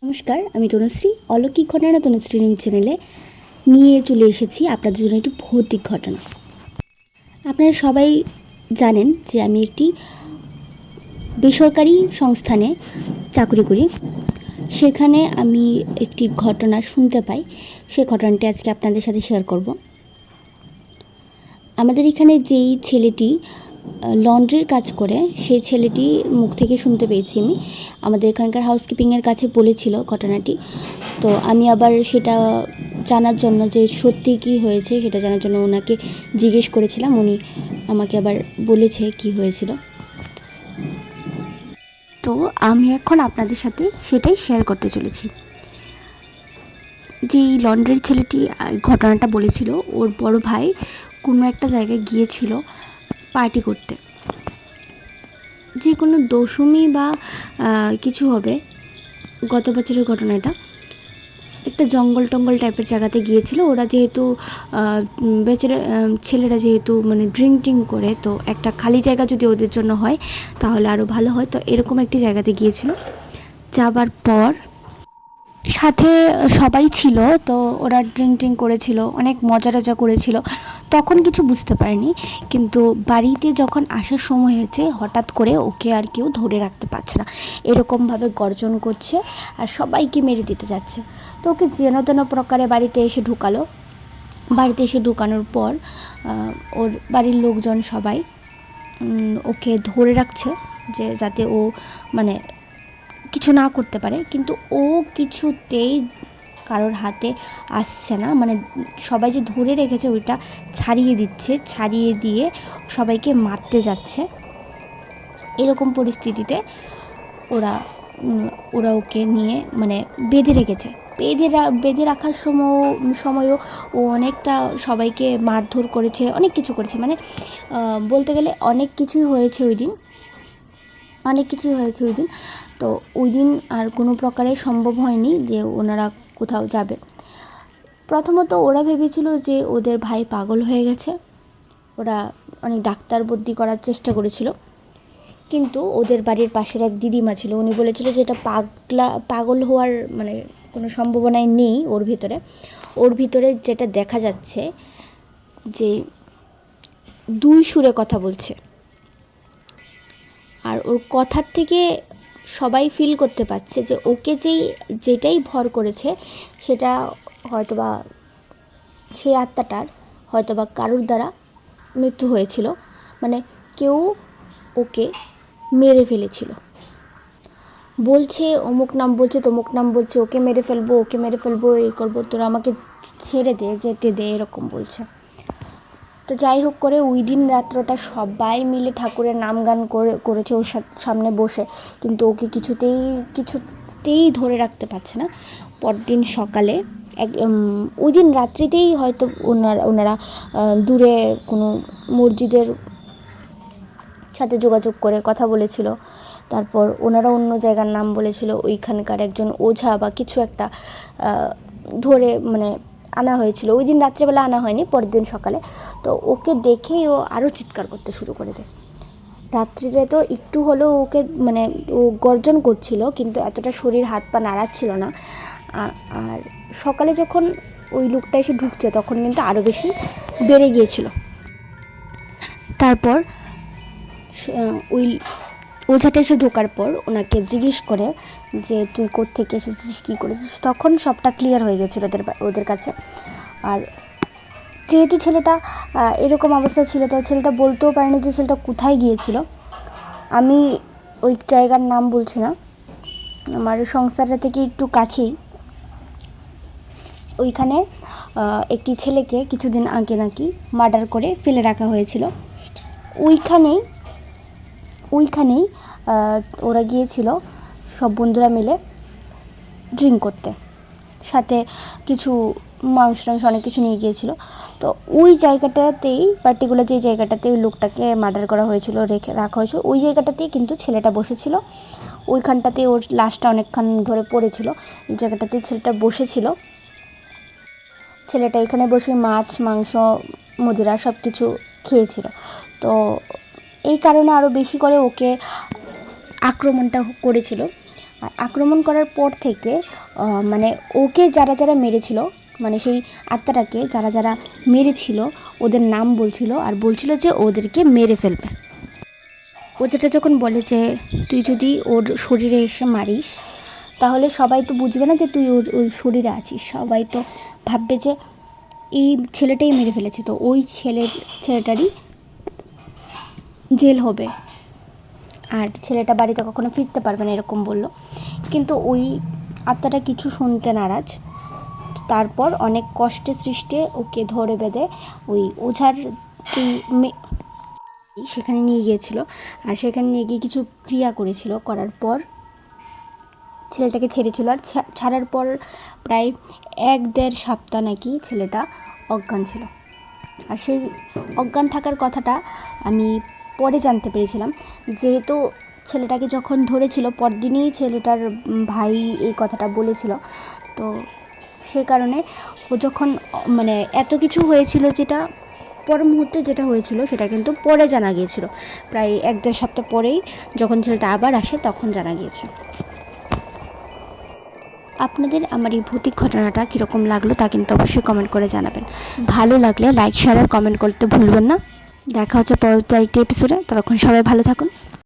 নমস্কার, আমি তনুশ্রী। অলৌকিক ঘটনা তনুশ্রী নিউজ চ্যানেলে নিয়ে চলে এসেছি আপনাদের জন্য একটু ভৌতিক ঘটনা। আপনারা সবাই জানেন যে আমি একটি বেসরকারি সংস্থানে চাকরি করি। সেখানে আমি একটি ঘটনা শুনতে পাই, সেই ঘটনাটি আজকে আপনাদের সাথে শেয়ার করব। আমাদের এখানে যেই ছেলেটি লন্ড্রির কাজ করে, সেই ছেলেটির মুখ থেকে শুনতে পেয়েছি আমি। আমাদের এখানকার হাউসকিপিংয়ের কাছে বলেছিল ঘটনাটি, তো আমি আবার সেটা জানার জন্য যে সত্যি কী হয়েছে সেটা জানার জন্য ওনাকে জিজ্ঞেস করেছিলাম। উনি আমাকে আবার বলেছে কি হয়েছিল। তো আমি এখন আপনাদের সাথে সেটাই শেয়ার করতে চলেছি। যেই লন্ড্রির ছেলেটি ঘটনাটা বলেছিল, ওর বড় ভাই কোনো একটা জায়গায় গিয়েছিল পার্টি করতে। যে কোনো দশমী বা কিছু হবে। গত বছরের ঘটনা এটা। একটা জঙ্গল টাইপের জায়গাতে গিয়েছিল ওরা, যেহেতু ছেলেরা যেহেতু মানে ড্রিঙ্ক করে, তো একটা খালি জায়গা যদি ওদের জন্য হয় তাহলে আরও ভালো হয়। তো এরকম একটি জায়গাতে গিয়েছিল। যাবার পর সাথে সবাই ছিল, তো ওরা ড্রিঙ্ক করেছিল, অনেক মজা করেছিল। তখন কিছু বুঝতে পারেনি, কিন্তু বাড়িতে যখন আসার সময় হয়েছে হঠাৎ করে ওকে আর কেউ ধরে রাখতে পারছে না। এরকমভাবে গর্জন করছে আর সবাইকে মেরে দিতে যাচ্ছে। তো ওকে যেন তেন প্রকারে বাড়িতে এসে ঢুকালো। বাড়িতে এসে ঢুকানোর পর ওর বাড়ির লোকজন সবাই ওকে ধরে রাখছে, যে যাতে ও মানে কিছু না করতে পারে। কিন্তু ও কিছুতেই কারোর হাতে আসছে না, মানে সবাই যে ধরে রেখেছে ওইটা ছাড়িয়ে দিচ্ছে, ছাড়িয়ে দিয়ে সবাইকে মারতে যাচ্ছে। এরকম পরিস্থিতিতে ওরা ওকে নিয়ে মানে বেঁধে রেখেছে। বেঁধে রাখার সময়ও ও অনেকটা সবাইকে মারধর করেছে, অনেক কিছু করেছে। মানে বলতে গেলে অনেক কিছুই হয়েছে ওই দিন। তো ওই দিন আর কোনো প্রকারে সম্ভব হয়নি যে ওনারা কোথাও যাবে। প্রথমত ওরা ভেবেছিল যে ওদের ভাই পাগল হয়ে গেছে। ওরা অনেক ডাক্তার বুদ্ধি করার চেষ্টা করেছিল, কিন্তু ওদের বাড়ির পাশের এক দিদিমা ছিল, উনি বলেছিল যে এটা পাগল হওয়ার মানে কোনো সম্ভাবনাই নেই ওর ভিতরে যেটা দেখা যাচ্ছে যে দুই সুরে কথা বলছে। আর ওর কথার থেকে সবাই ফিল করতে পারছে যে ওকে যেটাই ভর করেছে সেটা হয়তোবা সেই আত্মাটার হয়তোবা কারোর দ্বারা মৃত্যু হয়েছিল, মানে কেউ ওকে মেরে ফেলেছিল। বলছে অমুক নাম বলছে, তমুক নাম বলছে, ওকে মেরে ফেলবো, এই করবো, তোরা আমাকে ছেড়ে দে, যেতে দে, এরকম বলছে। তো যাই হোক করে ওই দিন রাত্রটা সবাই মিলে ঠাকুরের নাম গান করেছে ওর সামনে বসে, কিন্তু ওকে কিছুতেই ধরে রাখতে পারছে না। পরদিন সকালে ওই দিন রাত্রিতেই হয়তো ওনারা দূরে কোনো মসজিদের সাথে যোগাযোগ করে কথা বলেছিল। তারপর ওনারা অন্য জায়গার নাম বলেছিল, ওইখানকার একজন ওঝা বা কিছু একটা ধরে মানে আনা হয়েছিল। ওই দিন রাত্রেবেলা আনা হয়নি, পরের দিন সকালে। তো ওকে দেখেই ও আরও চিৎকার করতে শুরু করে দেয়। রাত্রিরে তো একটু হলেও ওকে মানে ও গর্জন করছিল, কিন্তু এতটা শরীর হাত পা নাড়াচ্ছিল না। আর সকালে যখন ওই লোকটা এসে ঢুকছে তখন কিন্তু আরও বেশি বেড়ে গিয়েছিল। তারপর ওই ওঝাটা এসে ঢোকার পর ওনাকে জিজ্ঞেস করে যে তুই কোত্থেকে এসেছিস, কী করেছিস। তখন সবটা ক্লিয়ার হয়ে গেছিলো ওদের কাছে। আর যেহেতু ছেলেটা এরকম অবস্থা ছিল, তো ছেলেটা বলতেও পারেনি যে ছেলেটা কোথায় গিয়েছিল। আমি ওই জায়গার নাম বলছি না, আমার সংস্থাটা থেকে একটু কাছেই ওইখানে একটি ছেলেকে কিছুদিন আগে নাকি মার্ডার করে ফেলে রাখা হয়েছিল। ওইখানেই ওরা গিয়েছিল সব বন্ধুরা মিলে ড্রিঙ্ক করতে, সাথে কিছু মাংস অনেক কিছু নিয়ে গিয়েছিল। তো ওই জায়গাটাতেই পার্টিকুলার যে জায়গাটাতে ওই লোকটাকে মার্ডার করা হয়েছিল, রাখা হয়েছিল, ওই জায়গাটাতেই কিন্তু ছেলেটা বসেছিল। ওইখানটাতে ওর লাশটা অনেকক্ষণ ধরে পড়েছিল, ওই জায়গাটাতেই ছেলেটা বসেছিল। ছেলেটা এখানে বসে মাছ মাংস মদিরা সব কিছু খেয়েছিল। তো এই কারণে আরও বেশি করে ওকে আক্রমণটা করেছিল। আর আক্রমণ করার পর থেকে মানে ওকে যারা যারা মেরেছিল, মানে সেই আত্মাটাকে যারা যারা মেরেছিল ওদের নাম বলছিল আর বলছিল যে ওদেরকে মেরে ফেলবে। ও যেটা যখন বলে যে তুই যদি ওর শরীরে এসে মারিস তাহলে সবাই তো বুঝবে না যে তুই ওই শরীরে আছিস, সবাই তো ভাববে যে এই ছেলেটাই মেরে ফেলেছে, তো ওই ছেলেটারই জেল হবে আর ছেলেটা বাড়িতে কখনো ফিরতে পারবে না, এরকম বললো। কিন্তু ওই আত্মাটা কিছু শুনতে নারাজ। তারপর অনেক কষ্টে সৃষ্টে ওকে ধরে বেঁধে ওই ওঝার সেখানে নিয়ে গিয়েছিল, আর সেখানে নিয়ে গিয়ে কিছু ক্রিয়া করেছিল, করার পর ছেলেটাকে ছেড়েছিল। আর ছাড়ার পর প্রায় 1-1.5 সপ্তাহ নাকি ছেলেটা অজ্ঞান ছিল। আর সেই অজ্ঞান থাকার কথাটা আমি পরে জানতে পেরেছিলাম, যেহেতু ছেলেটাকে যখন ধরেছিল পরদিনই ছেলেটার ভাই এই কথাটা বলেছিল, তো সে কারণে ও যখন মানে এত কিছু হয়েছিল, যেটা পর মুহূর্তে যেটা হয়েছিল সেটা কিন্তু পরে জানা গিয়েছিল, প্রায় 1-1.5 সপ্তাহ পরেই যখন ছেলেটা আবার আসে তখন জানা গিয়েছে। আপনাদের আমার এই ভৌতিক ঘটনাটা কীরকম লাগলো তা কিন্তু অবশ্যই কমেন্ট করে জানাবেন। ভালো লাগলে লাইক, শেয়ার আর কমেন্ট করতে ভুলবেন না। দেখা হচ্ছে পরবর্তী আরেকটি এপিসোডে, ততক্ষণ সবাই ভালো থাকুন।